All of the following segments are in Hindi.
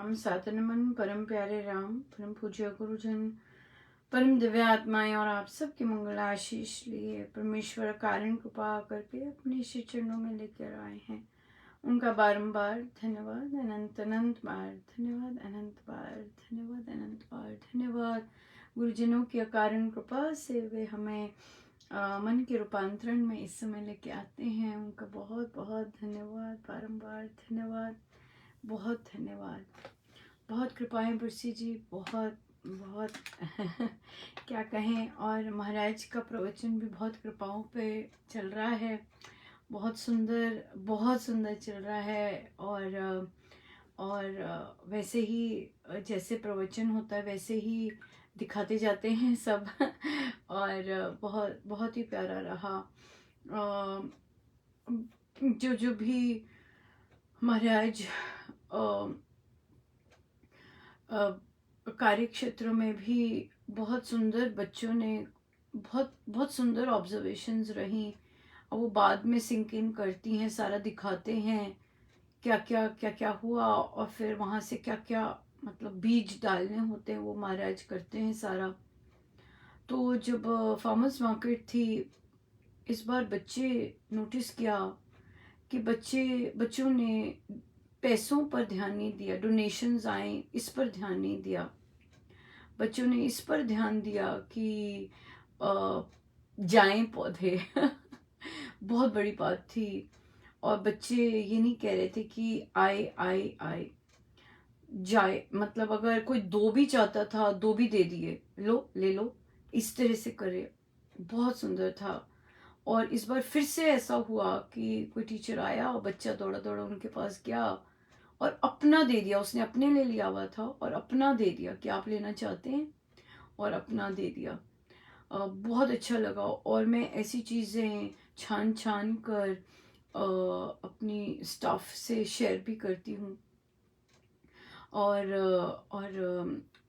राम सातनमन परम प्यारे राम परम पूज्य गुरुजन परम दिव्य आत्माएं और आप सबके मंगल आशीष लिए परमेश्वर कारण कृपा करके अपने श्री चरणों में लेकर आए हैं। उनका बारंबार धन्यवाद, अनंत अनंत बार धन्यवाद, अनंत बार धन्यवाद, अनंत बार धन्यवाद। गुरुजनों की अकारण कृपा से वे हमें मन के रूपांतरण में इस समय लेके आते हैं। उनका बहुत बहुत धन्यवाद, बारंबार धन्यवाद, बहुत धन्यवाद। बहुत कृपाएं बुर्सी जी, बहुत बहुत क्या कहें। और महाराज का प्रवचन भी बहुत कृपाओं पे चल रहा है, बहुत सुंदर चल रहा है। और वैसे ही जैसे प्रवचन होता है वैसे ही दिखाते जाते हैं सब और बहुत बहुत ही प्यारा रहा। जो भी महाराज कार्य क्षेत्र में भी बहुत सुंदर, बच्चों ने बहुत बहुत सुंदर ऑब्जर्वेशंस रही और वो बाद में सिंक इन करती हैं, सारा दिखाते हैं क्या क्या हुआ और फिर वहाँ से क्या क्या मतलब बीज डालने होते हैं वो महाराज करते हैं सारा। तो जब फार्मर्स मार्केट थी इस बार बच्चे नोटिस किया कि बच्चों ने पैसों पर ध्यान नहीं दिया, डोनेशंस आए इस पर ध्यान नहीं दिया। बच्चों ने इस पर ध्यान दिया कि जाएं पौधे बहुत बड़ी बात थी। और बच्चे ये नहीं कह रहे थे कि आए जाए, मतलब अगर कोई दो भी चाहता था दो भी दे दिए, लो ले लो, इस तरह से करे। बहुत सुंदर था। और इस बार फिर से ऐसा हुआ कि कोई टीचर आया और बच्चा दौड़ा दौड़ा उनके पास गया और अपना दे दिया। उसने अपने लिए लिया हुआ था और अपना दे दिया कि आप लेना चाहते हैं, और अपना दे दिया। बहुत अच्छा लगा। और मैं ऐसी चीज़ें छान छान कर अपनी स्टाफ से शेयर भी करती हूँ। और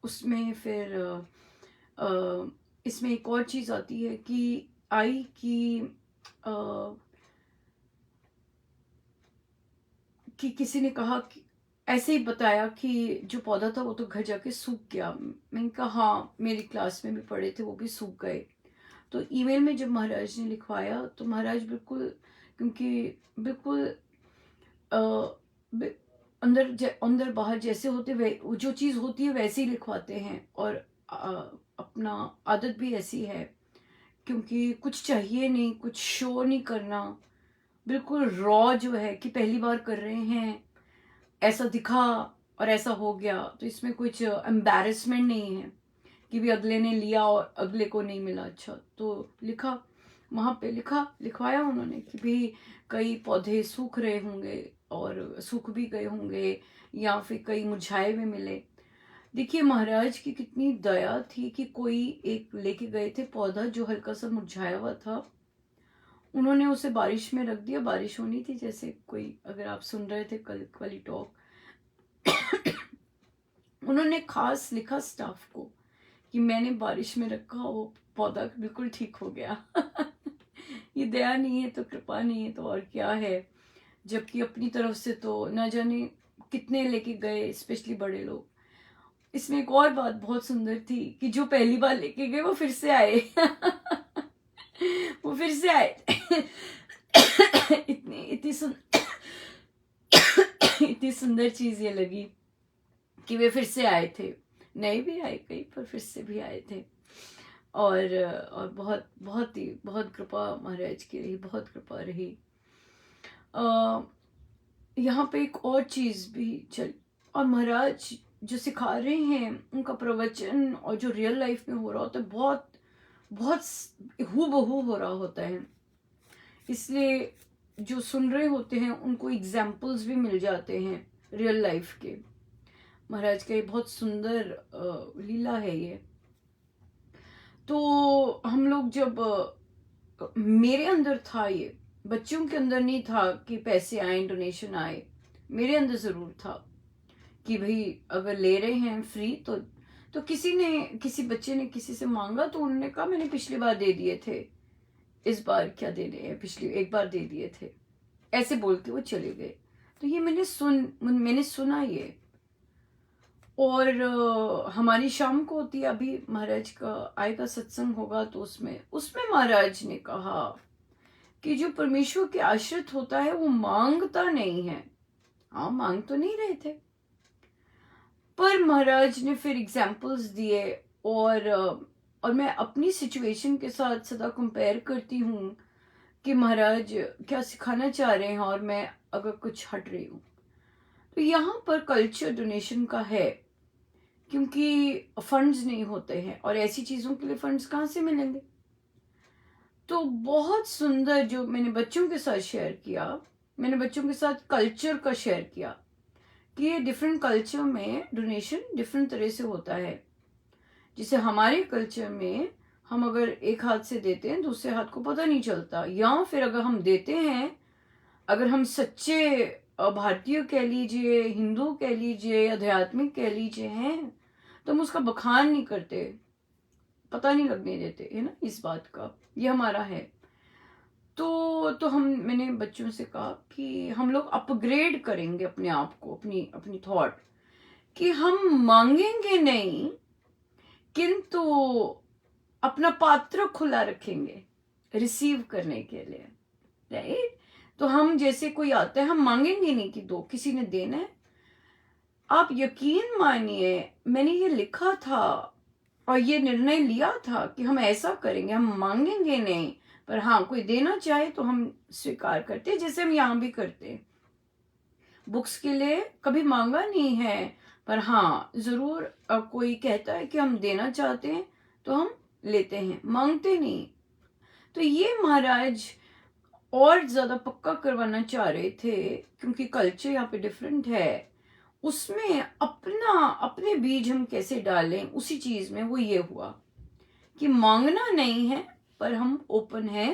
उसमें फिर इसमें एक और चीज़ आती है कि आई कि किसी ने कहा कि ऐसे ही बताया कि जो पौधा था वो तो घर जाके सूख गया। मैंने कहा हाँ, मेरी क्लास में भी पढ़े थे, वो भी सूख गए। तो ईमेल में जब महाराज ने लिखवाया तो महाराज बिल्कुल, क्योंकि बिल्कुल अंदर बाहर जैसे होते वे जो चीज़ होती है वैसे ही लिखवाते हैं। और अपना आदत भी ऐसी है, क्योंकि कुछ चाहिए नहीं, कुछ शो नहीं करना, बिल्कुल रॉ जो है कि पहली बार कर रहे हैं, ऐसा दिखा और ऐसा हो गया। तो इसमें कुछ एम्बैरेसमेंट नहीं है कि भी अगले ने लिया और अगले को नहीं मिला। अच्छा, तो लिखा, वहाँ पे लिखवाया उन्होंने कि भी कई पौधे सूख रहे होंगे और सूख भी गए होंगे या फिर कई मुरझाए हुए मिले। देखिए महाराज की कितनी दया थी कि कोई एक लेके गए थे पौधा जो हल्का सा मुरझाया हुआ था, उन्होंने उसे बारिश में रख दिया। बारिश होनी थी, जैसे कोई, अगर आप सुन रहे थे कल वाली टॉक, उन्होंने खास लिखा स्टाफ को कि मैंने बारिश में रखा, वो पौधा बिल्कुल ठीक हो गया। ये दया नहीं है तो कृपा नहीं है तो और क्या है। जबकि अपनी तरफ से तो न जाने कितने लेके गए, स्पेशली बड़े लोग। इसमें एक और बात बहुत सुंदर थी कि जो पहली बार लेके गए वो फिर से आए। वो फिर से आए। इतनी सुंदर चीज ये लगी कि वे फिर से आए थे। नए भी आए कई, पर फिर से भी आए थे। और बहुत कृपा महाराज की रही, बहुत कृपा रही। यहाँ पे एक और चीज भी चल, और महाराज जो सिखा रहे हैं उनका प्रवचन और जो रियल लाइफ में हो रहा होता है बहुत बहुत हूबहू हो रहा होता है। इसलिए जो सुन रहे होते हैं उनको एग्जाम्पल्स भी मिल जाते हैं रियल लाइफ के। महाराज का ये बहुत सुंदर लीला है ये। तो हम लोग जब मेरे अंदर था, ये बच्चों के अंदर नहीं था कि पैसे आए, डोनेशन आए। मेरे अंदर जरूर था कि भाई अगर ले रहे हैं फ्री तो किसी बच्चे ने किसी से मांगा तो उन्होंने कहा मैंने पिछली बार दे दिए थे, इस बार क्या देने हैं, पिछली एक बार दे दिए थे, ऐसे बोल के वो चले गए। तो ये मैंने सुना ये। और हमारी शाम को होती है, अभी महाराज का आएगा सत्संग होगा, तो उसमें उसमें महाराज ने कहा कि जो परमेश्वर के आश्रित होता है वो मांगता नहीं है। हाँ, मांग तो नहीं रहे थे, पर महाराज ने फिर एग्जाम्पल्स दिए। और मैं अपनी सिचुएशन के साथ सदा कंपेयर करती हूँ कि महाराज क्या सिखाना चाह रहे हैं और मैं अगर कुछ हट रही हूँ। तो यहाँ पर कल्चर डोनेशन का है, क्योंकि फंड्स नहीं होते हैं और ऐसी चीज़ों के लिए फंड्स कहाँ से मिलेंगे। तो बहुत सुंदर जो मैंने बच्चों के साथ शेयर किया, मैंने बच्चों के साथ कल्चर का शेयर किया कि ये डिफरेंट कल्चर में डोनेशन डिफरेंट तरह से होता है। जैसे हमारे कल्चर में हम अगर एक हाथ से देते हैं दूसरे हाथ को पता नहीं चलता, या फिर अगर हम देते हैं, अगर हम सच्चे भारतीय कह लीजिए, हिंदू कह लीजिए, आध्यात्मिक कह लीजिए हैं, तो हम उसका बखान नहीं करते, पता नहीं लगने देते, है ना इस बात का। ये हमारा है। तो मैंने बच्चों से कहा कि हम लोग अपग्रेड करेंगे अपने आप को, अपनी अपनी थॉट, कि हम मांगेंगे नहीं, किंतु अपना पात्र खुला रखेंगे रिसीव करने के लिए, राइट। तो हम जैसे कोई आता है, हम मांगेंगे नहीं कि दो, किसी ने देना है। आप यकीन मानिए, मैंने ये लिखा था और ये निर्णय लिया था कि हम ऐसा करेंगे, हम मांगेंगे नहीं, पर हाँ कोई देना चाहे तो हम स्वीकार करते हैं, जैसे हम यहाँ भी करते हैं। बुक्स के लिए कभी मांगा नहीं है, पर हाँ जरूर कोई कहता है कि हम देना चाहते हैं तो हम लेते हैं, मांगते नहीं। तो ये महाराज और ज्यादा पक्का करवाना चाह रहे थे, क्योंकि कल्चर यहाँ पे डिफरेंट है, उसमें अपना अपने बीज हम कैसे डालें उसी चीज में। वो ये हुआ कि मांगना नहीं है, पर हम ओपन है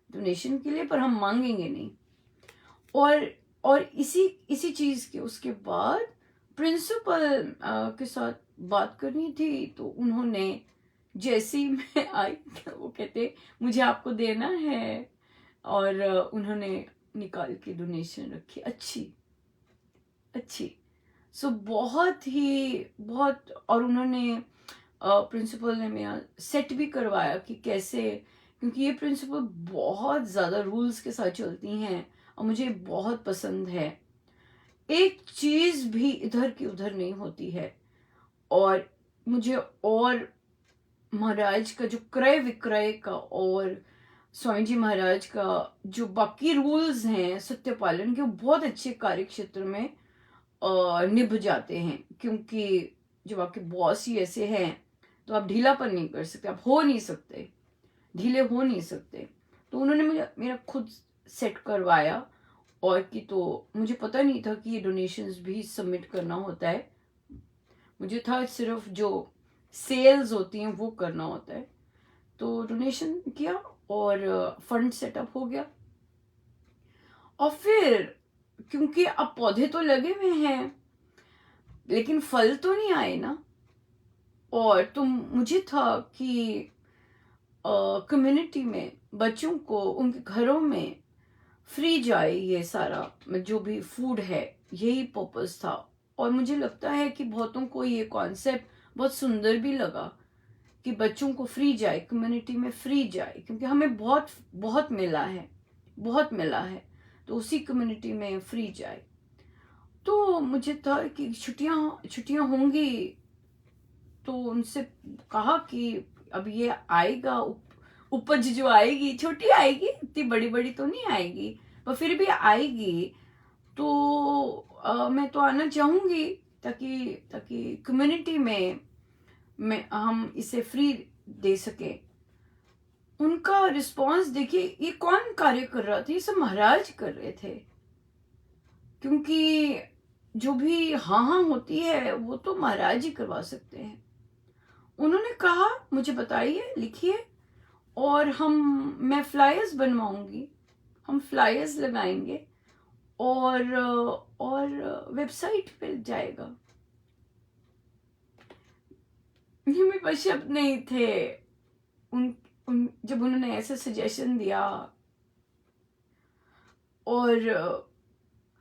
डोनेशन के लिए, पर हम मांगेंगे नहीं। और इसी इसी चीज के उसके बाद प्रिंसिपल के साथ बात करनी थी, तो उन्होंने जैसे ही मैं आई वो कहते मुझे आपको देना है, और उन्होंने निकाल के डोनेशन रखी, अच्छी अच्छी। सो बहुत ही बहुत, और उन्होंने प्रिंसिपल ने मेरा सेट भी करवाया कि कैसे, क्योंकि ये प्रिंसिपल बहुत ज़्यादा रूल्स के साथ चलती हैं और मुझे बहुत पसंद है। एक चीज़ भी इधर की उधर नहीं होती है। और मुझे, और महाराज का जो क्रय विक्रय का और स्वामी जी महाराज का जो बाकी रूल्स हैं सत्यपालन के, वो बहुत अच्छे कार्य क्षेत्र में निभ जाते हैं, क्योंकि जब आपके बॉस ही ऐसे हैं तो आप ढीलापन नहीं कर सकते, आप हो नहीं सकते, ढीले हो नहीं सकते। तो उन्होंने मुझे मेरा खुद सेट करवाया, और कि तो मुझे पता नहीं था कि ये डोनेशंस भी सबमिट करना होता है, मुझे था सिर्फ जो सेल्स होती हैं वो करना होता है। तो डोनेशन किया और फंड सेटअप हो गया। और फिर क्योंकि अब पौधे तो लगे हुए हैं लेकिन फल तो नहीं आए ना, और तो मुझे था कि कम्युनिटी में बच्चों को उनके घरों में फ्री जाए ये सारा जो भी फूड है, यही पर्पस था। और मुझे लगता है कि बहुतों को ये कॉन्सेप्ट बहुत सुंदर भी लगा कि बच्चों को फ्री जाए, कम्युनिटी में फ्री जाए, क्योंकि हमें बहुत बहुत मिला है, बहुत मिला है, तो उसी कम्युनिटी में फ्री जाए। तो मुझे था कि छुट्टियां छुट्टियां होंगी, तो उनसे कहा कि अब ये आएगा, उपज जो आएगी छोटी आएगी, इतनी बड़ी बड़ी तो नहीं आएगी, पर फिर भी आएगी। तो मैं तो आना चाहूंगी, ताकि ताकि कम्युनिटी में हम इसे फ्री दे सके। उनका रिस्पांस देखिए, ये कौन कार्य कर रहा था, ये सब महाराज कर रहे थे, क्योंकि जो भी हाँ हाँ होती है वो तो महाराज ही करवा सकते हैं। उन्होंने कहा मुझे बताइए, लिखिए, और मैं फ्लायर्स बनवाऊंगी, हम फ्लायर्स लगाएंगे, और वेबसाइट पे जाएगा। ये मेरे पास शब्द नहीं थे जब उन्होंने ऐसा सजेशन दिया, और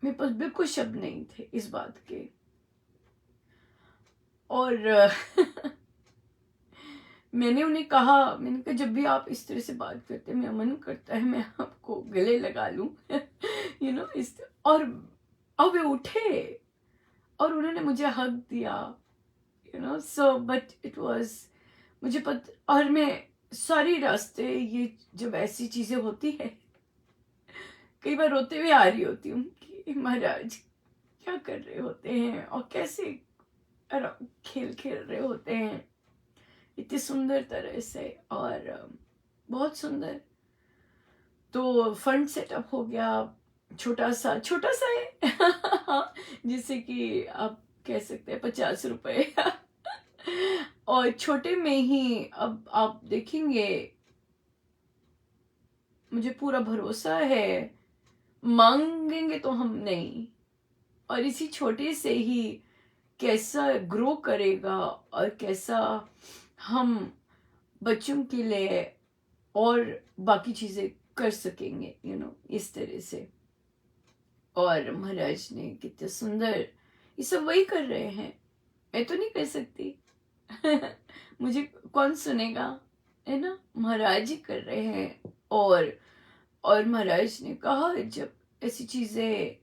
मेरे पास बिल्कुल शब्द नहीं थे इस बात के। और मैंने कहा जब भी आप इस तरह से बात करते हैं मेरा मन करता है मैं आपको गले लगा लूं इस और वे उठे और उन्होंने मुझे हक दिया, सो बट इट वाज मुझे और मैं सारी रास्ते ये जब ऐसी चीजें होती है कई बार रोते हुए आ रही होती हूँ कि महाराज क्या कर रहे होते हैं और कैसे खेल खेल रहे होते हैं इतनी सुंदर तरह से, और बहुत सुंदर। तो फंड सेटअप हो गया, छोटा सा है जिससे कि आप कह सकते हैं 50 रुपए और छोटे में ही अब आप देखेंगे, मुझे पूरा भरोसा है मांगेंगे तो हम नहीं, और इसी छोटे से ही कैसा ग्रो करेगा और कैसा हम बच्चों के लिए और बाकी चीजें कर सकेंगे, इस तरह से। और महाराज ने कितने सुंदर ये सब वही कर रहे हैं, मैं तो नहीं कर सकती मुझे कौन सुनेगा, है ना, महाराज ही कर रहे हैं। और महाराज ने कहा जब ऐसी चीजें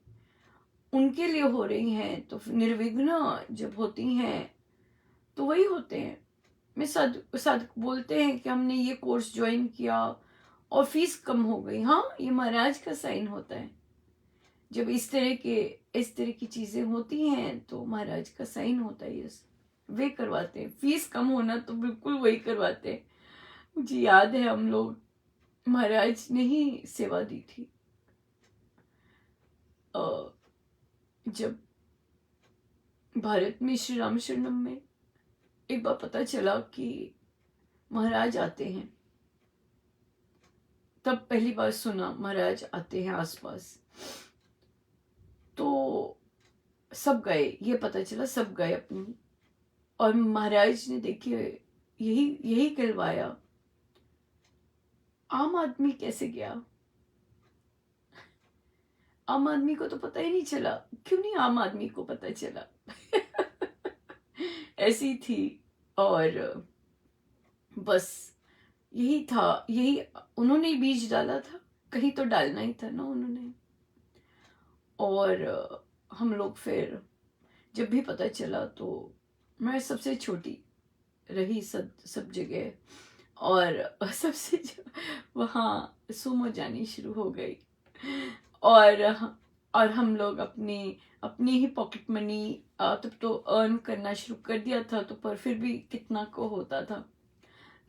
उनके लिए हो रही हैं तो निर्विघ्न जब होती हैं तो वही होते हैं। मैं साधक बोलते हैं कि हमने ये कोर्स ज्वाइन किया और फीस कम हो गई, हाँ ये महाराज का साइन होता है। जब इस तरह की चीजें होती हैं तो महाराज का साइन होता है, यस वे करवाते हैं। फीस कम होना तो बिल्कुल वही करवाते हैं। मुझे याद है हम लोग महाराज ने ही सेवा दी थी जब भारत में श्री राम शरणम में एक बार पता चला कि महाराज आते हैं, तब पहली बार सुना महाराज आते हैं आसपास, तो सब गए, ये पता चला सब गए अपनी, और महाराज ने देखिए यही कहलवाया, आम आदमी कैसे गया, आम आदमी को तो पता ही नहीं चला। क्यों नहीं आम आदमी को पता चला ऐसी थी। और बस यही था, यही उन्होंने बीज डाला था, कहीं तो डालना ही था ना उन्होंने। और हम लोग फिर जब भी पता चला तो मैं सबसे छोटी रही सब जगह, और सबसे वहाँ सुमो जानी शुरू हो गई, और हम लोग अपनी ही पॉकेट मनी तब तो अर्न करना शुरू कर दिया था, तो पर फिर भी कितना को होता था,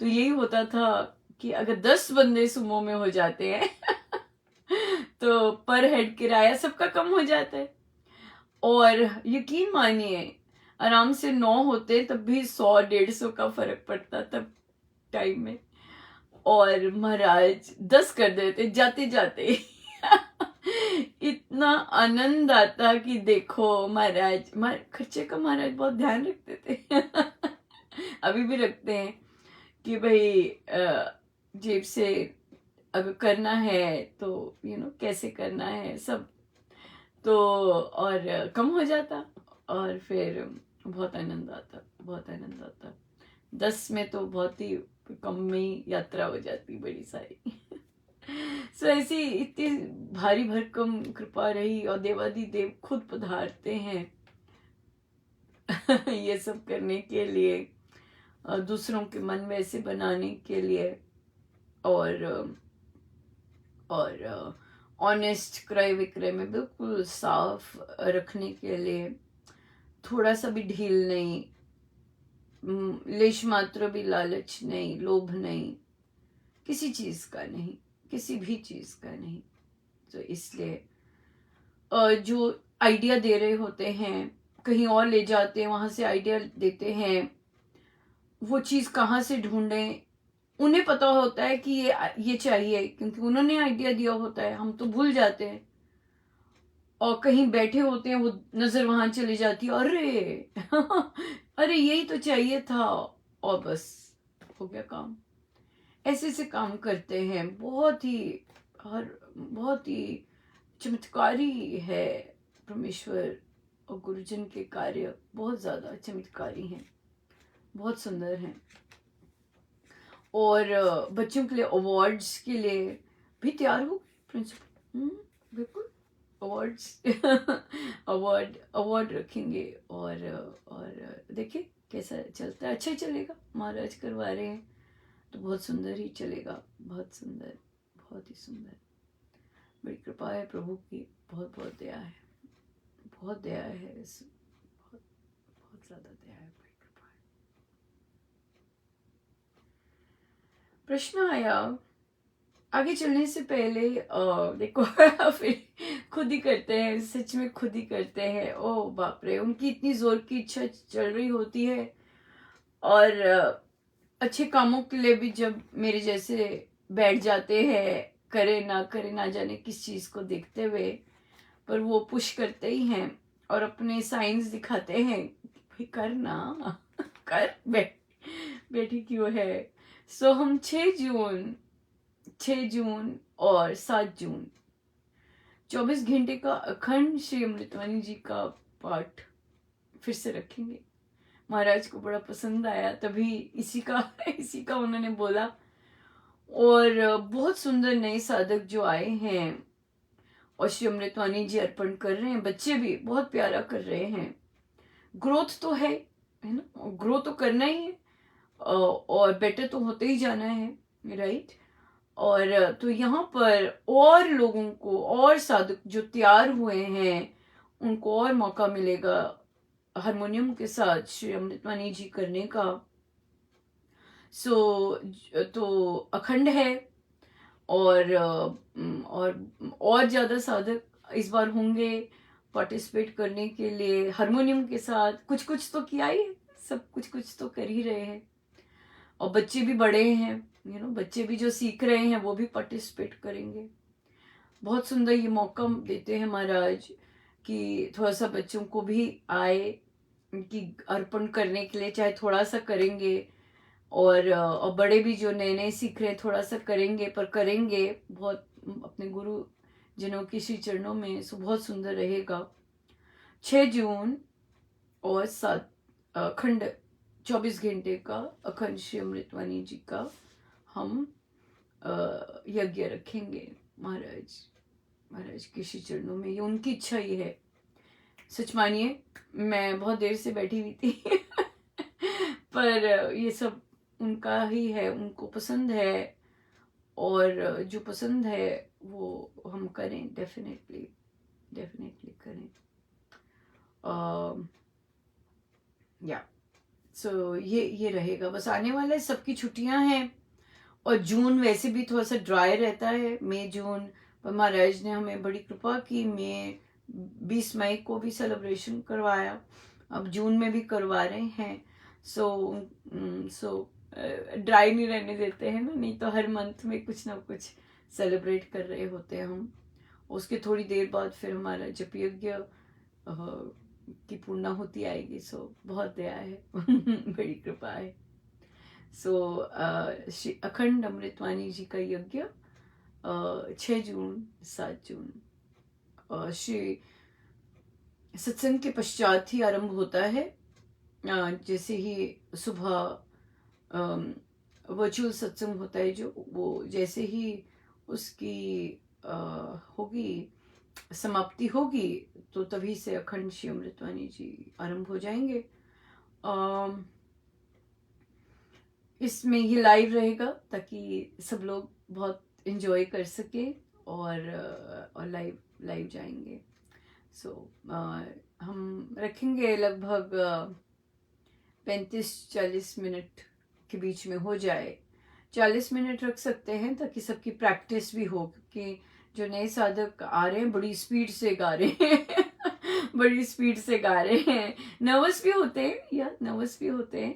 तो यही होता था कि अगर 10 बंदे सुमो में हो जाते हैं तो पर हेड किराया सबका कम हो जाता है। और यकीन मानिए आराम से 9 होते तब भी 100-150 का फर्क पड़ता तब टाइम में, और महाराज 10 कर देते जाते जाते इतना आनंद आता कि देखो महाराज खर्चे का महाराज बहुत ध्यान रखते थे अभी भी रखते हैं कि भाई जेब से अगर करना है तो कैसे करना है सब, तो और कम हो जाता और फिर बहुत आनंद आता। 10 में तो बहुत ही कम में ही यात्रा हो जाती बड़ी सारी सो ऐसी इतनी भारी भरकम कृपा रही, और देवादिदेव खुद पधारते हैं ये सब करने के लिए, दूसरों के मन वैसे बनाने के लिए, और ऑनेस्ट क्रय विक्रय में बिल्कुल साफ रखने के लिए, थोड़ा सा भी ढील नहीं, लेश मात्र भी लालच नहीं, लोभ नहीं, किसी चीज का नहीं, किसी भी चीज का नहीं। तो इसलिए जो आइडिया दे रहे होते हैं कहीं और ले जाते हैं, वहां से आइडिया देते हैं, वो चीज कहाँ से ढूंढें, उन्हें पता होता है कि ये चाहिए क्योंकि उन्होंने आइडिया दिया होता है, हम तो भूल जाते हैं, और कहीं बैठे होते हैं वो नजर वहां चली जाती है, अरे अरे यही तो चाहिए था, और बस हो गया काम। ऐसे से काम करते हैं, बहुत ही चमत्कारी है परमेश्वर, और गुरुजन के कार्य बहुत ज़्यादा चमत्कारी हैं, बहुत सुंदर हैं। और बच्चों के लिए अवार्ड्स के लिए भी तैयार हो प्रिंसिपल, बिल्कुल अवार्ड्स अवार्ड अवार्ड रखेंगे। और देखिए कैसा चलता है, अच्छा ही चलेगा, महाराज करवा रहे हैं तो बहुत सुंदर ही चलेगा, बहुत सुंदर, बहुत ही सुंदर। बड़ी कृपा है प्रभु की, बहुत बहुत दया है, बहुत दया है, बहुत बहुत ज़्यादा दया है, बड़ी कृपा है। प्रश्न आया आगे चलने से पहले, देखो फिर खुद ही करते हैं, सच में खुद ही करते हैं। ओ बाप रे, उनकी इतनी जोर की इच्छा चल रही होती है, और अच्छे कामों के लिए भी जब मेरे जैसे बैठ जाते हैं, करे ना जाने किस चीज को देखते हुए, पर वो पुश करते ही हैं और अपने साइंस दिखाते हैं, भाई कर ना कर, बैठी क्यों है। सो हम 6 जून और 7 जून 24 घंटे का अखंड श्री अमृतवाणी जी का पाठ फिर से रखेंगे। महाराज को बड़ा पसंद आया, तभी इसी का उन्होंने बोला। और बहुत सुंदर नए साधक जो आए हैं और श्री अमृतवाणी जी अर्पण कर रहे हैं, बच्चे भी बहुत प्यारा कर रहे हैं। ग्रोथ तो है ना, ग्रो तो करना ही है, और बेटर तो होते ही जाना है, राइट। और तो यहाँ पर और लोगों को, और साधक जो तैयार हुए हैं, उनको और मौका मिलेगा हारमोनियम के साथ श्री अमृतवाणी जी करने का। तो अखंड है, और ज्यादा साधक इस बार होंगे पार्टिसिपेट करने के लिए हारमोनियम के साथ। कुछ कुछ तो किया ही है, सब कुछ कुछ तो कर ही रहे हैं, और बच्चे भी बड़े हैं, बच्चे भी जो सीख रहे हैं वो भी पार्टिसिपेट करेंगे। बहुत सुंदर ये मौका देते हैं महाराज कि थोड़ा सा बच्चों को भी आए कि अर्पण करने के लिए, चाहे थोड़ा सा करेंगे, और बड़े भी जो नए नए सीख रहे हैं थोड़ा सा करेंगे, पर करेंगे बहुत अपने गुरु जनों की श्री चरणों में। सो बहुत सुंदर रहेगा। 6 जून और 7 अखंड 24 घंटे का अखंड श्री अमृतवाणी जी का हम यज्ञ रखेंगे महाराज के श्री चरणों में। ये उनकी इच्छा ही है। सच मानिए मैं बहुत देर से बैठी हुई थी पर ये सब उनका ही है, उनको पसंद है, और जो पसंद है वो हम करें, डेफिनेटली करें। या सो ये रहेगा। बस आने वाला है, सबकी छुट्टियां हैं, और जून वैसे भी थोड़ा सा ड्राई रहता है, मई जून। पर महाराज ने हमें बड़ी कृपा की, 20 मई को भी सेलिब्रेशन करवाया, अब जून में भी करवा रहे हैं। सो ड्राई नहीं रहने देते हैं ना, नहीं तो हर मंथ में कुछ ना कुछ सेलिब्रेट कर रहे होते हैं हम। उसके थोड़ी देर बाद फिर हमारा जप यज्ञ की पूर्णाहुति आएगी। सो बहुत दया है बड़ी कृपा है। सो श्री अखंड अमृतवाणी जी का यज्ञ 6 जून 7 जून श्री सत्संग के पश्चात ही आरंभ होता है। जैसे ही सुबह वर्चुअल सत्संग होता है जो, वो जैसे ही उसकी होगी समाप्ति होगी, तो तभी से अखंड श्री अमृतवाणी जी आरंभ हो जाएंगे। इसमें ये लाइव रहेगा ताकि सब लोग बहुत एंजॉय कर सके, और लाइव जाएंगे। सो हम रखेंगे लगभग 35-40 मिनट के बीच में हो जाए। 40 मिनट रख सकते हैं ताकि सबकी प्रैक्टिस भी हो, क्योंकि जो नए साधक आ रहे हैं बड़ी स्पीड से गा रहे हैं बड़ी स्पीड से गा रहे हैं, नर्वस भी होते हैं,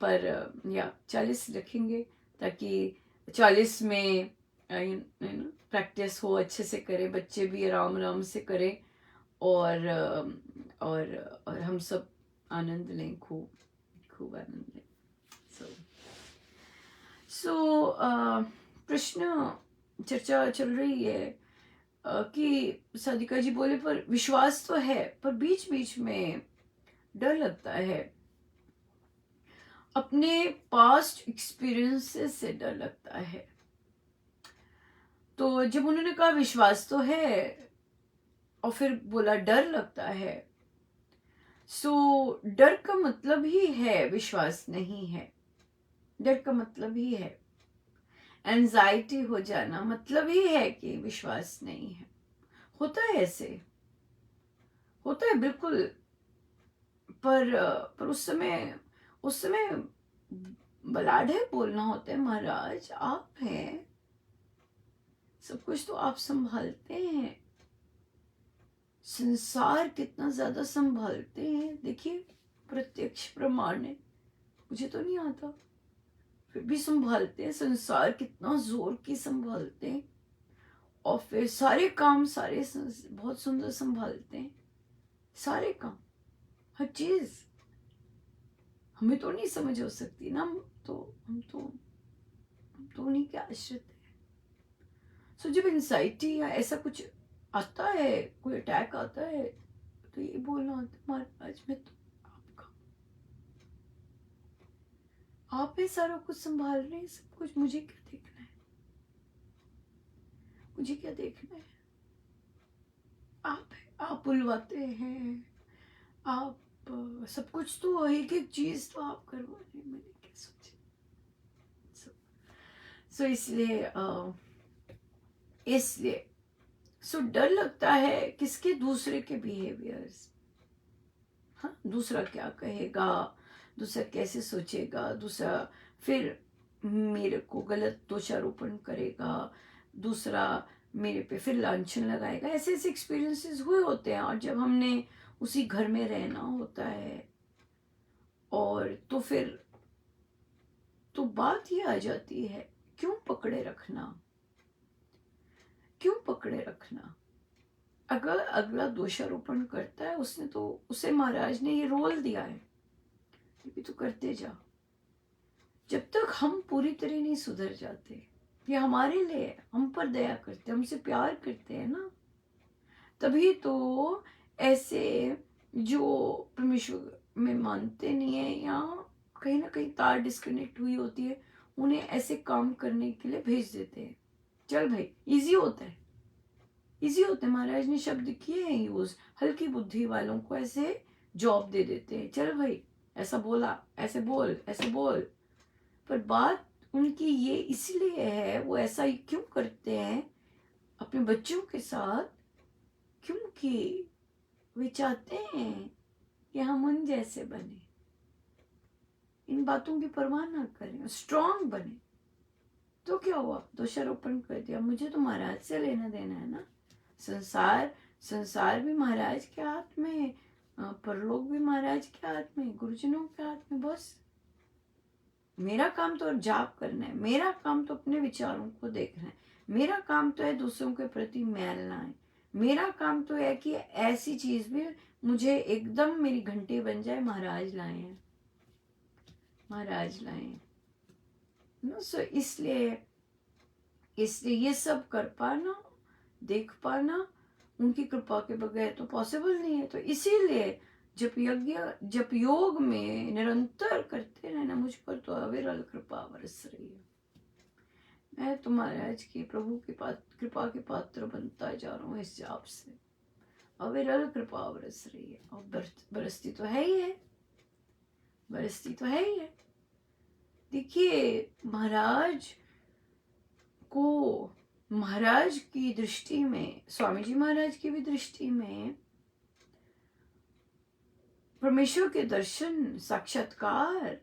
पर या 40 रखेंगे ताकि 40 में प्रैक्टिस हो, अच्छे से करें, बच्चे भी आराम से करें, और हम सब आनंद लें, खूब आनंद लें। सो प्रश्न चर्चा चल रही है कि साधिका जी बोले पर विश्वास तो है, पर बीच बीच में डर लगता है, अपने पास्ट एक्सपीरियंसेस से डर लगता है। तो जब उन्होंने कहा विश्वास तो है और फिर बोला डर लगता है, सो डर का मतलब ही है विश्वास नहीं है। डर का मतलब ही है एंजाइटी हो जाना, मतलब ही है कि विश्वास नहीं है। होता है ऐसे, होता है बिल्कुल। पर उस समय बलाढ्य बोलना होता है, महाराज आप हैं, सब कुछ तो आप संभालते हैं, संसार कितना ज्यादा संभालते हैं, देखिए प्रत्यक्ष प्रमाण है, मुझे तो नहीं आता फिर भी संभालते हैं, संसार कितना जोर की संभालते हैं, और फिर सारे काम बहुत सुंदर संभालते हैं, सारे काम, हर चीज हमें तो नहीं समझ हो सकती ना, हम तो उन्हीं के आश्रित है। सो जब एंजाइटी या ऐसा कुछ आता है, कोई अटैक आता है, तो ये बोलना होता है महाराज मैं तो आपका, आप ही सारा कुछ संभाल रहे हैं, सब कुछ, मुझे क्या देखना है, मुझे क्या देखना है, आप बुलवाते हैं, आप सब कुछ तो एक एक चीज तो आप करवा रहे हैं, मैंने क्या सोचा। सो इसलिए सो डर लगता है किसके, दूसरे के बिहेवियर्स। हाँ, दूसरा क्या कहेगा, दूसरा कैसे सोचेगा, दूसरा फिर मेरे को गलत दोषारोपण करेगा, दूसरा मेरे पे फिर लांछन लगाएगा, ऐसे ऐसे एक्सपीरियंसेस हुए होते हैं। और जब हमने उसी घर में रहना होता है, और तो फिर तो बात ये आ जाती है, क्यों पकड़े रखना, क्यों पकड़े रखना। अगर अगला दोषारोपण करता है, उसने तो, उसे महाराज ने ये रोल दिया है, ये भी तो करते जा, जब तक हम पूरी तरह नहीं सुधर जाते। ये हमारे लिए, हम पर दया करते, हमसे प्यार करते हैं ना, तभी तो ऐसे जो परमेश्वर में मानते नहीं है, या कहीं ना कहीं तार डिस्कनेक्ट हुई होती है, उन्हें ऐसे काम करने के लिए भेज देते हैं। चल भाई, इजी होता है, इजी होता है, महाराज ने शब्द किए हैं यूज, हल्की बुद्धि वालों को ऐसे जॉब दे देते हैं, चल भाई ऐसा बोला, ऐसे बोल, ऐसे बोल। पर बात उनकी ये इसलिए है, वो ऐसा क्यों करते हैं अपने बच्चों के साथ, क्योंकि वे चाहते हैं कि हम उन जैसे बने, इन बातों की परवाह ना करें, स्ट्रांग बने। तो क्या हुआ, दोषारोपण कर दिया, मुझे तो महाराज से लेना देना है ना, संसार भी महाराज के हाथ में है, परलोक भी महाराज के हाथ में, गुरुजनों के हाथ में। बस मेरा काम तो जाप करना है, मेरा काम तो अपने विचारों को देखना है, मेरा काम तो है दूसरों के प्रति मैल ना है, मेरा काम तो है कि ऐसी चीज भी मुझे एकदम मेरी घंटी बन जाए, महाराज लाए हैं, महाराज लाए हैं। सो इसलिए ये सब कर पाना, देख पाना उनकी कृपा के बगैर तो पॉसिबल नहीं है। तो इसीलिए जप योग में निरंतर करते रहना, मुझ पर तो अविरल कृपा बरस रही है, मैं तो महाराज की प्रभु की कृपा के पात्र बनता जा रहा हूँ इस जाप से, अविरल कृपा बरस रही है, और बरसती तो है ही है, बरसती तो है ही है। देखिए महाराज की दृष्टि में, स्वामी जी महाराज की भी दृष्टि में, परमेश्वर के दर्शन, साक्षात्कार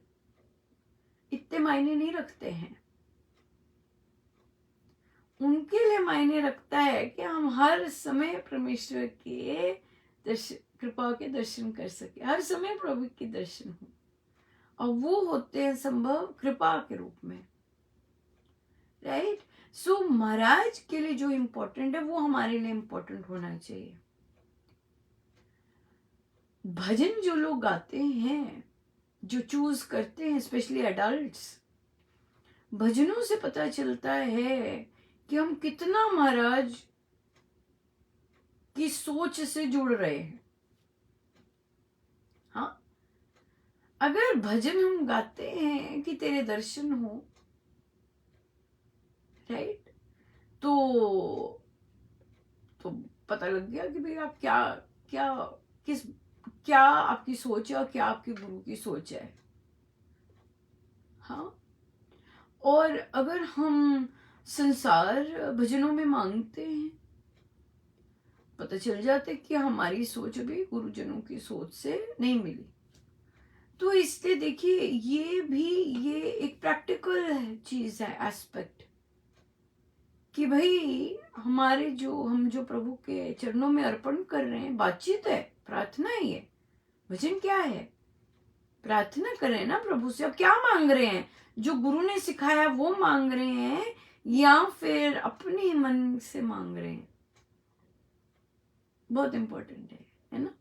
इतने मायने नहीं रखते हैं। उनके लिए मायने रखता है कि हम हर समय परमेश्वर के कृपा के दर्शन कर सके, हर समय प्रभु के दर्शन हो, और वो होते हैं संभव कृपा के रूप में, राइट। सो महाराज के लिए जो इम्पोर्टेंट है वो हमारे लिए इम्पोर्टेंट होना चाहिए। भजन जो लोग गाते हैं, जो चूज करते हैं, स्पेशली एडल्ट्स, भजनों से पता चलता है कि हम कितना महाराज की सोच से जुड़ रहे हैं। हाँ, अगर भजन हम गाते हैं कि तेरे दर्शन हो, राइट, तो पता लग गया कि भाई आप क्या क्या किस क्या आपकी सोच है और क्या आपके गुरु की सोच है। हाँ, और अगर हम संसार भजनों में मांगते हैं, पता चल जाता है कि हमारी सोच भी गुरुजनों की सोच से नहीं मिली। तो इसलिए देखिए, ये एक प्रैक्टिकल चीज है, एस्पेक्ट, कि भाई हमारे हम जो प्रभु के चरणों में अर्पण कर रहे हैं, बातचीत है, प्रार्थना है। ये भजन क्या है? प्रार्थना कर रहे हैं ना प्रभु से। अब क्या मांग रहे हैं? जो गुरु ने सिखाया वो मांग रहे हैं, या फिर अपने मन से मांग रहे हैं? बहुत इंपॉर्टेंट है ना?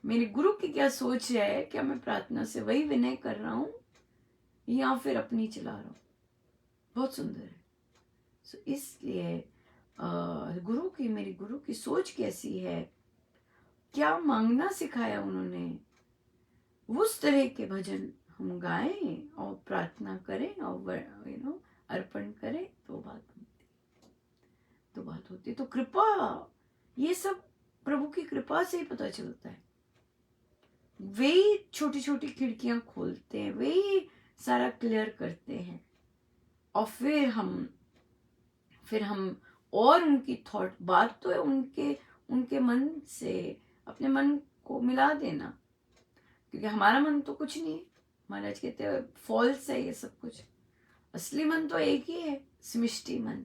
मेरे गुरु की क्या सोच है, क्या मैं प्रार्थना से वही विनय कर रहा हूं या फिर अपनी चला रहा हूं? बहुत सुंदर है। इसलिए मेरी गुरु की सोच कैसी है, क्या मांगना सिखाया उन्होंने, उस तरह के भजन हम गाएं और प्रार्थना करें और अर्पण करें, तो बात होती। तो कृपा, ये सब प्रभु की कृपा से ही पता चलता है। वे छोटी छोटी खिड़कियां खोलते हैं, वे सारा क्लियर करते हैं, और फिर हम और उनकी थॉट, बात तो है उनके मन से अपने मन को मिला देना, क्योंकि हमारा मन तो कुछ नहीं है। महाराज कहते हैं फॉल्स है ये सब कुछ, असली मन तो एक ही है, सृष्टि मन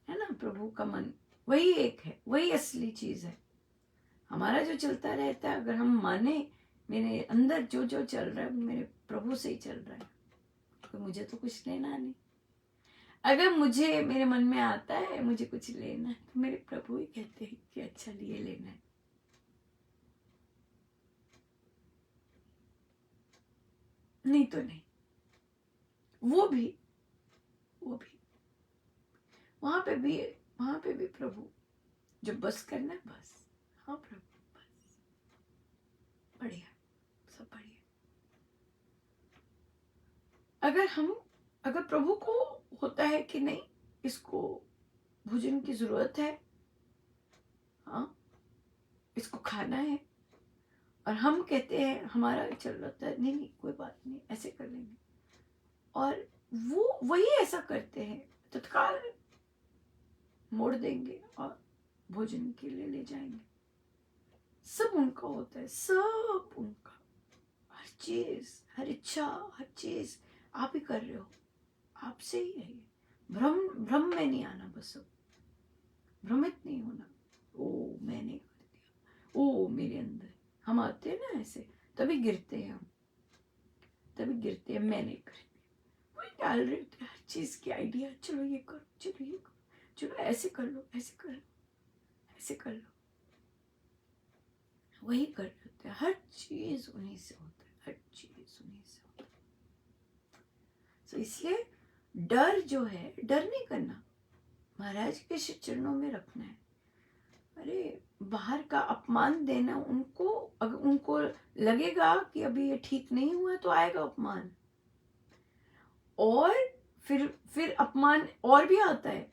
है ना, प्रभु का मन वही एक है, वही असली चीज है। हमारा जो चलता रहता है, अगर हम माने मेरे अंदर जो जो चल रहा है मेरे प्रभु से ही चल रहा है, तो मुझे तो कुछ लेना नहीं। अगर मुझे मेरे मन में आता है मुझे कुछ लेना है, तो मेरे प्रभु ही कहते हैं कि अच्छा लिए लेना है, नहीं तो नहीं। वो भी वहां पे भी प्रभु, जब बस करना है बस, हाँ प्रभु बस, बढ़िया, सब बढ़िया। अगर प्रभु को होता है कि नहीं, इसको भोजन की जरूरत है, हाँ इसको खाना है, और हम कहते हैं हमारा चल रहा है, नहीं नहीं कोई बात नहीं, ऐसे कर लेंगे, और वही ऐसा करते हैं, तत्काल मोड़ देंगे और भोजन के लिए ले जाएंगे। सब उनका होता है, सब उनका, हर चीज, हर इच्छा, हर चीज आप ही कर रहे हो, आपसे ही है ये। भ्रम में नहीं आना, बस अब भ्रमित नहीं होना। ओ मैंने कर दिया, ओ मेरे अंदर, हम आते हैं ना ऐसे, तभी गिरते हैं हम, मैंने कर दिया, वही डाल रहे थे हर चीज की आइडिया, चलो ये करो, चलो ये करो, चलो ऐसे कर लो, ऐसे कर लो, ऐसे कर लो, वही कर लेते हैं। हर चीज उन्हीं से होता है, हर चीज उन्हीं से होता है। तो इसलिए डर जो है, डर नहीं करना, महाराज के चरणों में रखना है। अरे बाहर का अपमान देना उनको, अगर उनको लगेगा कि अभी ये ठीक नहीं हुआ, तो आएगा अपमान, और फिर अपमान और भी आता है,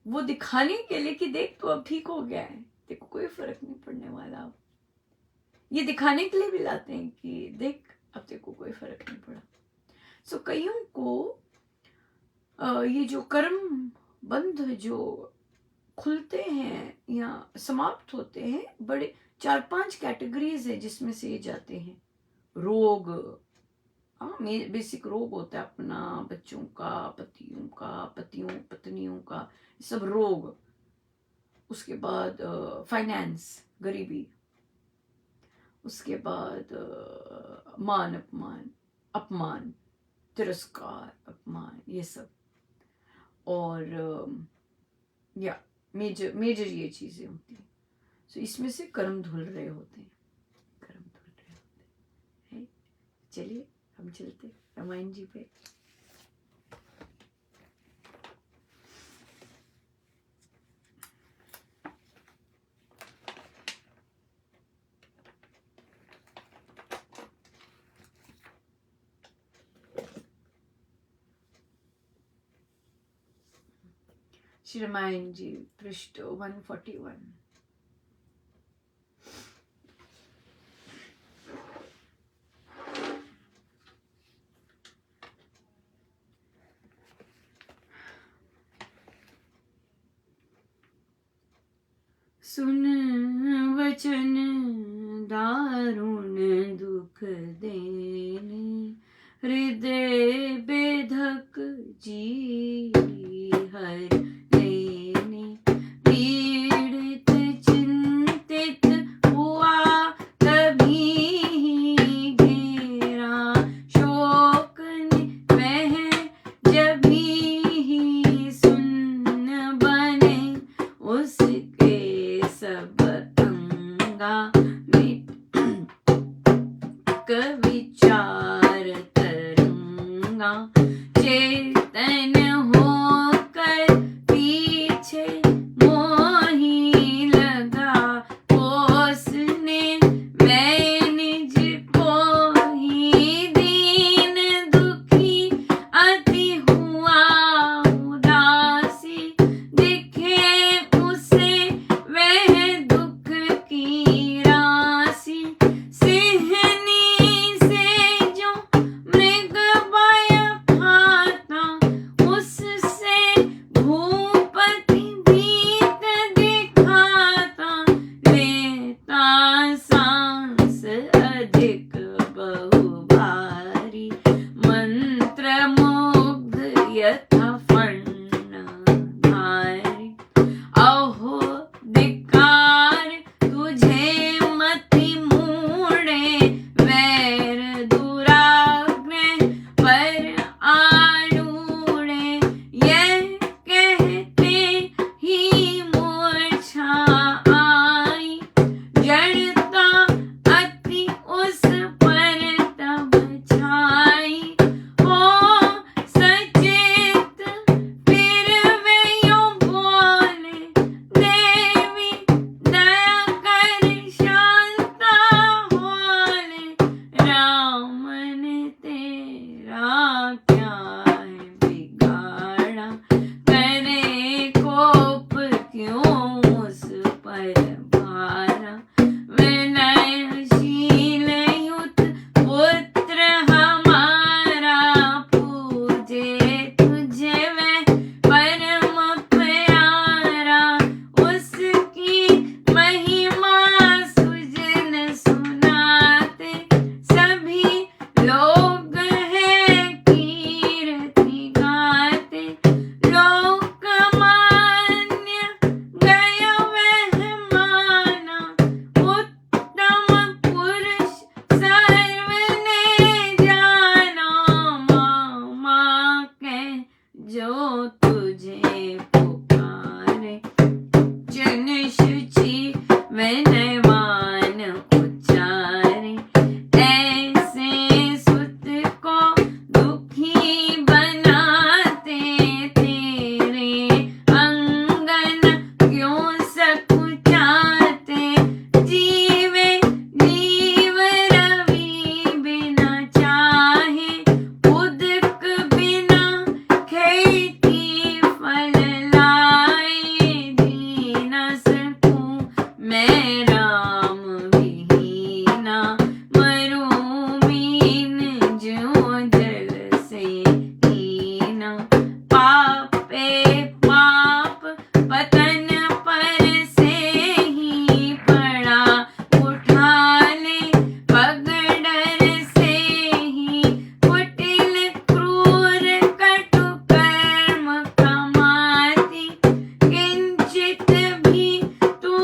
वो दिखाने के लिए कि देख तू अब ठीक हो गया है, देखो कोई फर्क नहीं पड़ने वाला। अब ये दिखाने के लिए भी लाते हैं कि देख अब देखो कोई फर्क नहीं पड़ा। सो कईयों को ये जो कर्म बंध जो खुलते हैं या समाप्त होते हैं, बड़े 4-5 कैटेगरीज है जिसमें से ये जाते हैं। रोग, हाँ बेसिक रोग होता है अपना, बच्चों का, पत्नियों का, सब रोग। उसके बाद फाइनेंस, गरीबी, उसके बाद मान अपमान, तिरस्कार, अपमान, ये सब, और या मेजर ये चीजें होती हैं। सो इसमें से कर्म धुल रहे होते हैं, है? चलिए हम चलते रामायण जी पे। श्रीमान जी पृष्ठ 141। सुन वचन दारुण दुख देने, हृदय बेधक जी हर लेने, पीड़ित चिंतित हुआ कभी घेरा, शोक ने वह जभी सुन बने, उसके सब अंगा मिट विचार तरंगा, चेतन होकर पीछे मोही लगा, उसने मैं निज को ही दीन दुखी अति हुआ उदासी, दिखे उसे वह दुख की राशि, सिंहनी से जो मृग भय खाता, उससे भूपति भीत दिखाता, लेता सांस अधिक बहु भारी, मंत्र मुग्ध यथा फणधारी, अहो धिक्कार तुझे मति मूढ़े, वैर दुराग्रह पर आरूढ़े, यह कहते ही मूर्छा आई, जड़ता अति उस पर तब छाई, हो सचेत फिर वे यूं बोले, देवी दया कर शांता होले, राम ने तेरा क्या है बिगाड़ा, करे कोप क्यों उस पर भारा, विनयशील युत पुत्र हमारा, पूजे तुझे वह परम प्यारा, उसकी महिमा सुजन सुनाते, सभी लोग हैं कीर्ति गाते, लोकमान्य गया वह माना, उत्तम पुरुष सर्व ने जाना, मामा कह जो तुझे पुकारे, जन शुचि विनयवान उच्चारे, ऐसे सुत को दुखी बनाते, तेरे अंगन क्यों सकुचाते, जीवे जीव रवि बिना चाहे, उदक बिना खेती फल लाए, दीन सकूं मैं राम विहीना, मरूं मीन ज्यों जल से हीना, पापे पाप पतन पर से ही पड़ा, उठा ले पग डर से ही, कुटिल क्रूर कटु कर्म कमाती, किंचित भी तू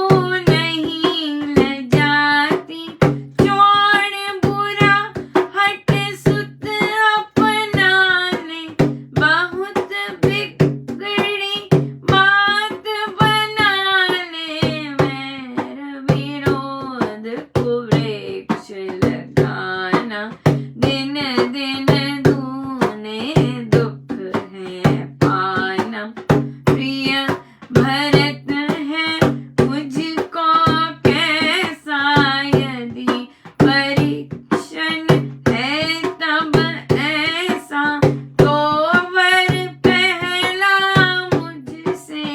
नहीं लजाती, चोर बुरा हट सुत अपना ले, बहुत बिगड़ी बात बना ले, वैर विरोध कुवृक्ष लगाना, दिन दिन दूने दुख है पाना, प्रिय भरत है मुझको कैसा, यदि परीक्षण है तब ऐसा, तो वर पहला मुझसे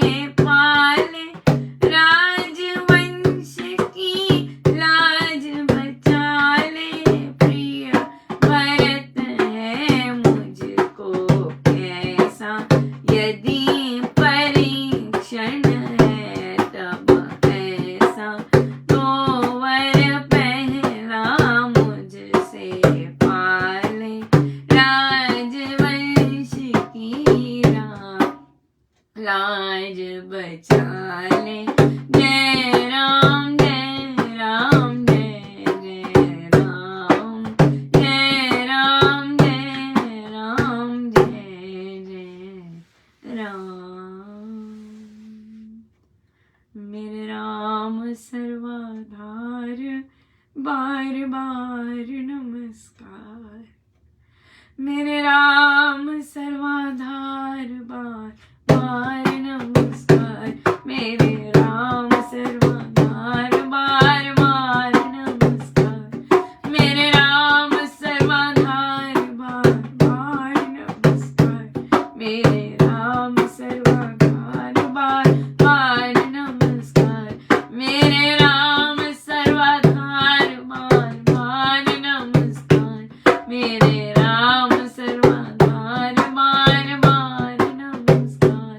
मेरे राम सर्वाधार बार बार नमस्कार, मेरे राम सर्वाधार बार बार नमस्कार, मेरे राम सर्वाधार बार बार नमस्कार, मेरे राम सर्वाधार बार बार नमस्कार, मेरे राम सर्वाधार बार बार नमस्कार, मेरे राम सर्वाधार बार बार नमस्कार,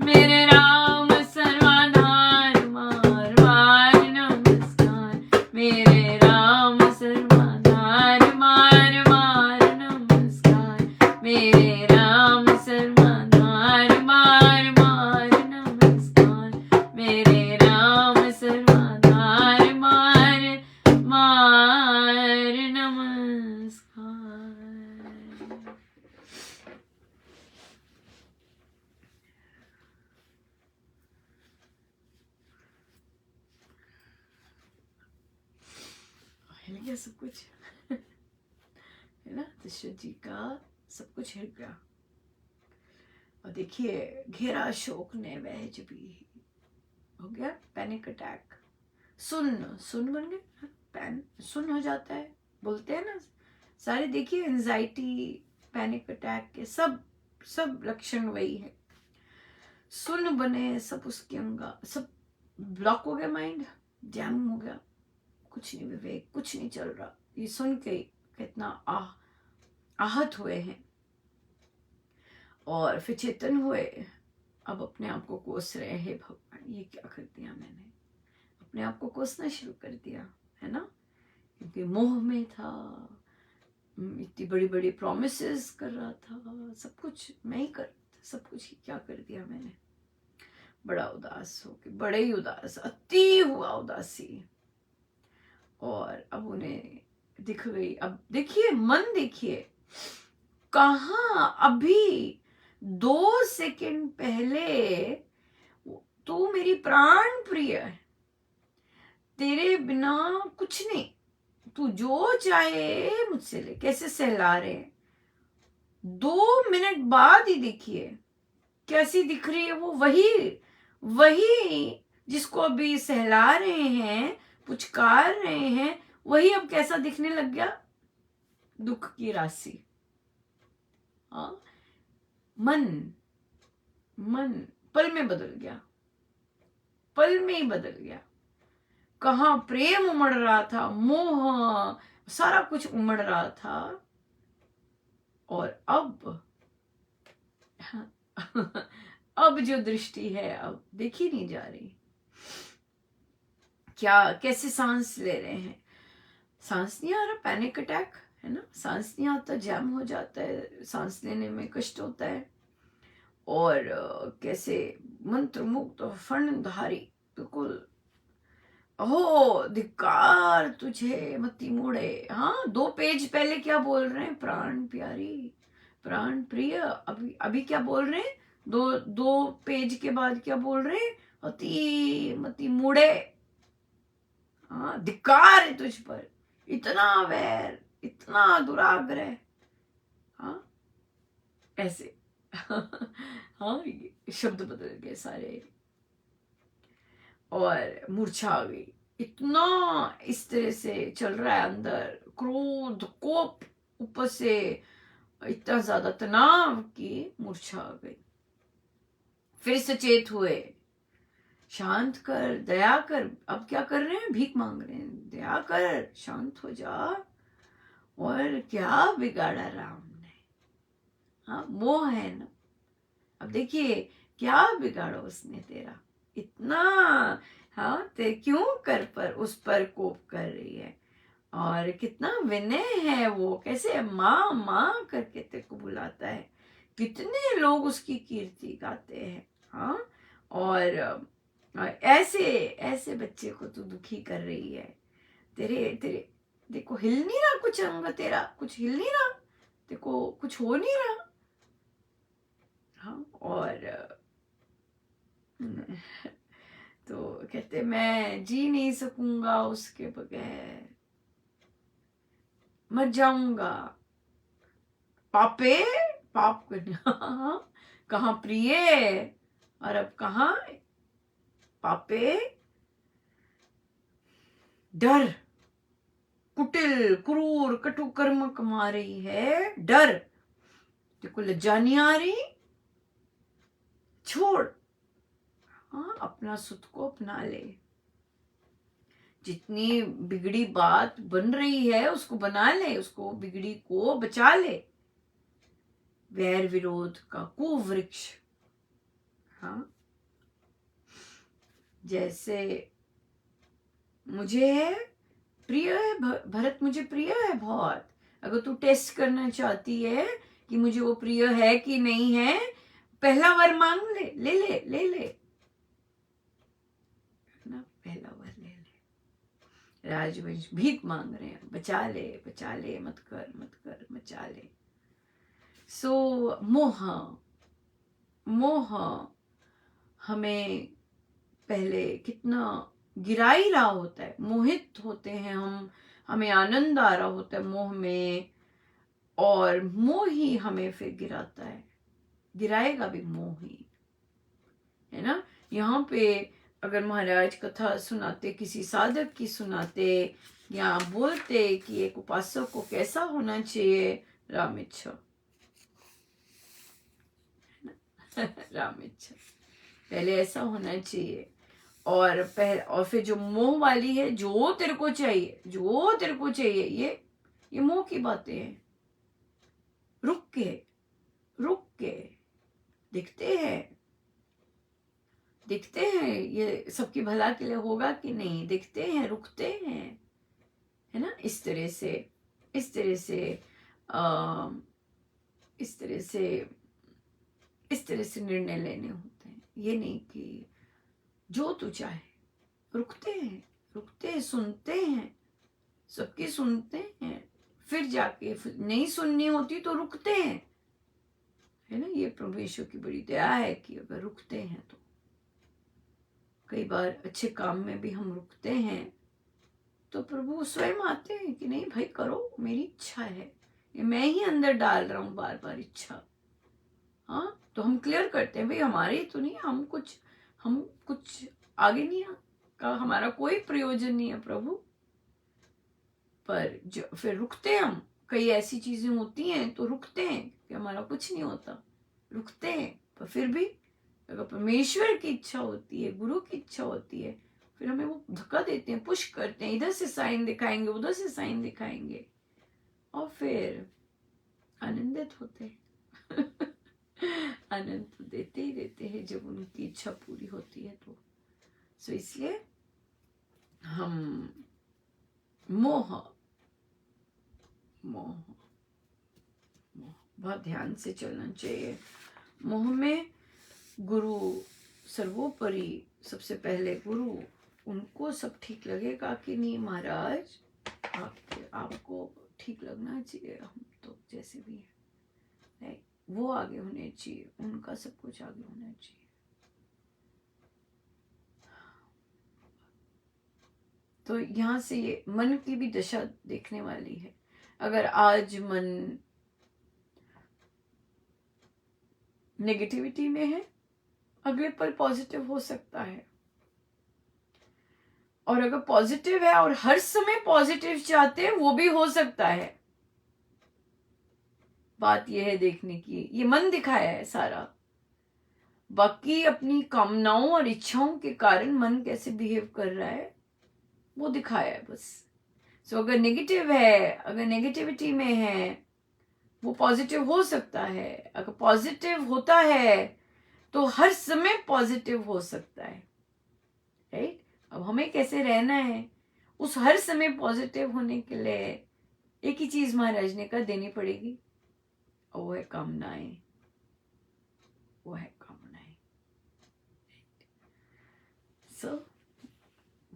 मेरे राम सर्वाधार बार बार नमस्कार, मेरे राम सर्वाधार बार बार नमस्कार, मेरे राम सर्वाधार बार बार नमस्कार, मेरे राम सर्वाधार बार बार नमस्कार। हिल गया सब कुछ है ना, दशरथ जी का सब कुछ हिल गया। और देखिए घेरा शोक ने वह भी हो गया, पैनिक अटैक। सुन सुन बन गए, पैन सुन हो जाता है, बोलते हैं ना सारे। देखिए एंजाइटी, पैनिक अटैक के सब सब लक्षण वही है। सुन बने सब उसके अंगा, सब ब्लॉक हो गया, माइंड जैम हो गया, कुछ नहीं विवेक, कुछ नहीं चल रहा। ये सुन के कितना आहत हुए हैं और फिर चेतन हुए। अब अपने आप को कोस रहे हैं, भगवान ये क्या कर दिया मैंने, अपने आप को कोसना शुरू कर दिया है ना, क्योंकि मोह में था, इतनी बड़ी बड़ी प्रोमिसेस कर रहा था, सब कुछ मैं ही कर, सब कुछ ही क्या कर दिया मैंने। बड़ा उदास हो के, बड़े ही उदास, अति हुआ उदासी। और अब उन्हें दिख गई। अब देखिए मन, देखिए कहाँ अभी 2 सेकंड पहले तू मेरी प्राण प्रिय है, तेरे बिना कुछ नहीं, तू जो चाहे मुझसे ले, कैसे सहला रहे हैं। 2 मिनट बाद ही देखिए कैसी दिख रही है वो, वही जिसको अभी सहला रहे हैं, पुचकार रहे हैं, वही अब कैसा दिखने लग गया, दुख की राशि। हाँ, मन पल में बदल गया, पल में ही बदल गया। कहाँ प्रेम उमड़ रहा था, मोह, सारा कुछ उमड़ रहा था, और अब अब जो दृष्टि है अब देखी नहीं जा रही। क्या, कैसे सांस ले रहे हैं, सांस नहीं आ रहा, पैनिक अटैक है ना, सांस नहीं आता, जैम हो जाता है, सांस लेने में कष्ट होता है। और कैसे मंत्र मुक्त फणधारी, बिल्कुल, ओहो धिक्कार तुझे मति मूढ़े। हाँ, 2 पेज पहले क्या बोल रहे हैं, प्राण प्यारी, प्राण प्रिय। अभी क्या बोल रहे हैं, 2 पेज के बाद क्या बोल रहे हैं, अति मति मूढ़े। हाँ, धिक्कार है तुझ पर, इतना वैर, इतना दुराग्रह। हाँ, ऐसे हाँ, ये शब्द बदल गए सारे, और मूर्छा आ गई। इतना इस तरह से चल रहा है अंदर, क्रोध कोप, ऊपर से इतना ज्यादा तनाव की मूर्छा आ गई। फिर सचेत हुए, शांत कर, दया कर। अब क्या कर रहे हैं, भीख मांग रहे हैं, दया कर, शांत हो जा। और क्या बिगाड़ा राम ने, हाँ मोह है ना। अब देखिए क्या बिगाड़ा उसने तेरा, इतना, हाँ ते क्यों कर पर उस पर कोप कर रही है, और कितना विनय है वो, कैसे माँ माँ करके तेरे को बुलाता है, कितने लोग उसकी कीर्ति गाते हैं। हाँ, और ऐसे ऐसे बच्चे को तू दुखी कर रही है, तेरे तेरे देखो हिल नहीं रहा कुछ अंग तेरा, कुछ हिल नहीं रहा, देखो कुछ हो नहीं रहा। हाँ, और तो कहते मैं जी नहीं सकूंगा उसके बगैर, मर जाऊंगा। पापे, पाप करने कहाँ प्रिय और अब कहाँ पापे, डर, कुटिल क्रूर कटु कर्म कमा रही है, डर, देखो लज्जा नहीं आ रही, छोड़, हाँ अपना सुध को अपना ले, जितनी बिगड़ी बात बन रही है उसको बना ले, उसको बिगड़ी को बचा ले, वैर विरोध का कुवृक्ष, हाँ जैसे मुझे है प्रिय है भरत, मुझे प्रिय है बहुत, अगर तू टेस्ट करना चाहती है कि मुझे वो प्रिय है कि नहीं है, पहला वर मांग ले, ले ले ले ले ना, पहला वर ले ले, राजवंश भीख मांग रहे हैं, बचा ले, मत कर बचा ले। सो मोह हमें पहले कितना गिरा ही रहा होता है, मोहित होते हैं हम, हमें आनंद आ रहा होता है मोह में, और मोह ही हमें फिर गिराता है, गिराएगा भी मोह ही, है ना। यहाँ पे अगर महाराज कथा सुनाते, किसी साधक की सुनाते या बोलते कि एक उपासक को कैसा होना चाहिए, राम इच्छा राम इच्छा पहले ऐसा होना चाहिए, और फिर जो मोह वाली है, जो तेरे को चाहिए, ये मोह की बातें हैं। रुक के दिखते हैं ये सबकी भला के लिए होगा कि नहीं, दिखते हैं, रुकते हैं, है ना। इस तरह से इस तरह से निर्णय लेने होते हैं, ये नहीं कि जो तू चाहे, रुकते हैं, सुनते हैं, सबकी सुनते हैं, फिर जाके नहीं सुननी होती तो रुकते हैं, है ना। ये परमेश्वर की बड़ी दया है कि अगर रुकते हैं तो, कई बार अच्छे काम में भी हम रुकते हैं तो प्रभु स्वयं आते हैं कि नहीं भाई करो, मेरी इच्छा है, ये मैं ही अंदर डाल रहा हूं बार बार इच्छा, हाँ तो हम क्लियर करते हैं भाई हमारे तो नहीं, हम कुछ आगे नहीं का, हमारा कोई प्रयोजन नहीं है प्रभु। पर जो फिर रुकते हैं हम, कई ऐसी चीजें होती हैं तो रुकते हैं कि हमारा कुछ नहीं होता, रुकते हैं, पर फिर भी अगर परमेश्वर की इच्छा होती है, गुरु की इच्छा होती है, फिर हमें वो धक्का देते हैं, पुश करते हैं, इधर से साइन दिखाएंगे, उधर से साइन दिखाएंगे, और फिर आनंदित होते हैं आनंद तो देते ही देते हैं जब उनकी इच्छा पूरी होती है तो। सो इसलिए हम मोह बहुत ध्यान से चलना चाहिए। मोह में गुरु सर्वोपरि, सबसे पहले गुरु, उनको सब ठीक लगेगा कि नहीं महाराज, आपको ठीक लगना चाहिए, हम तो जैसे भी है, वो आगे होने चाहिए, उनका सब कुछ आगे होना चाहिए। तो यहाँ से ये मन की भी दशा देखने वाली है। अगर आज मन नेगेटिविटी में है, अगले पल पॉजिटिव हो सकता है, और अगर पॉजिटिव है और हर समय पॉजिटिव चाहते हैं, वो भी हो सकता है। बात यह है देखने की, ये मन दिखाया है सारा, बाकी अपनी कामनाओं और इच्छाओं के कारण मन कैसे बिहेव कर रहा है वो दिखाया है बस। सो अगर नेगेटिव है, अगर नेगेटिविटी में है, वो पॉजिटिव हो सकता है, अगर पॉजिटिव होता है तो हर समय पॉजिटिव हो सकता है, राइट। अब हमें कैसे रहना है, उस हर समय पॉजिटिव होने के लिए एक ही चीज महाराज ने कहा देनी पड़ेगी, और वो है कामनाएं, सो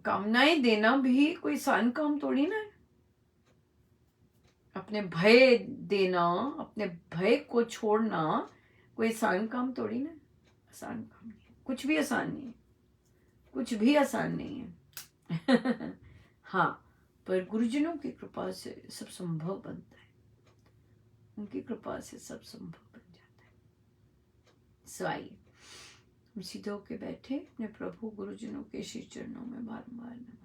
कामनाएं देना भी कोई आसान काम थोड़ी ना है। अपने भय देना, अपने भय को छोड़ना कोई आसान काम थोड़ी ना, आसान काम नहीं, कुछ भी आसान नहीं है, कुछ भी आसान नहीं है हाँ, पर गुरुजनों की कृपा से सब संभव बनता है। उनकी कृपा से सब संभव बन जाता है। सो आइए हम सीधे होके बैठे, अपने प्रभु गुरुजनों के श्री चरणों में बारंबार नमन।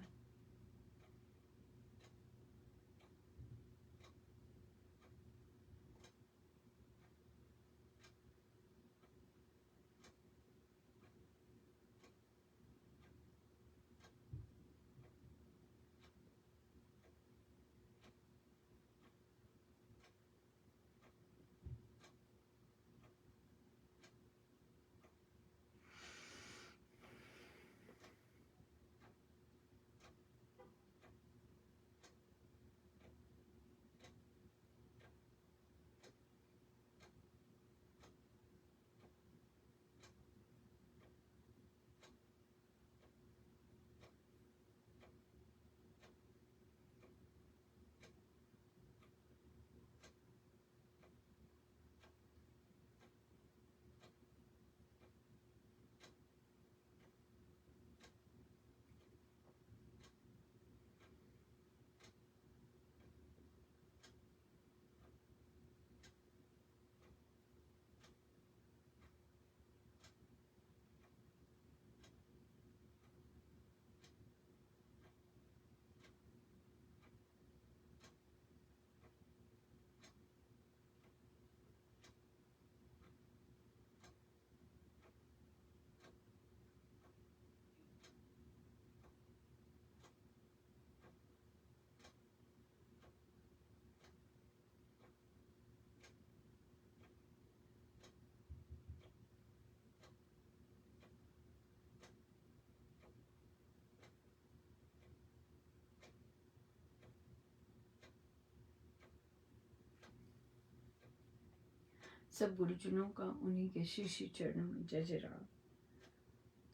सब गुरुजनों का उन्हीं के श्री श्री चरणों में जय जय राम,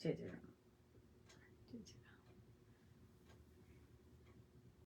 जय जय राम।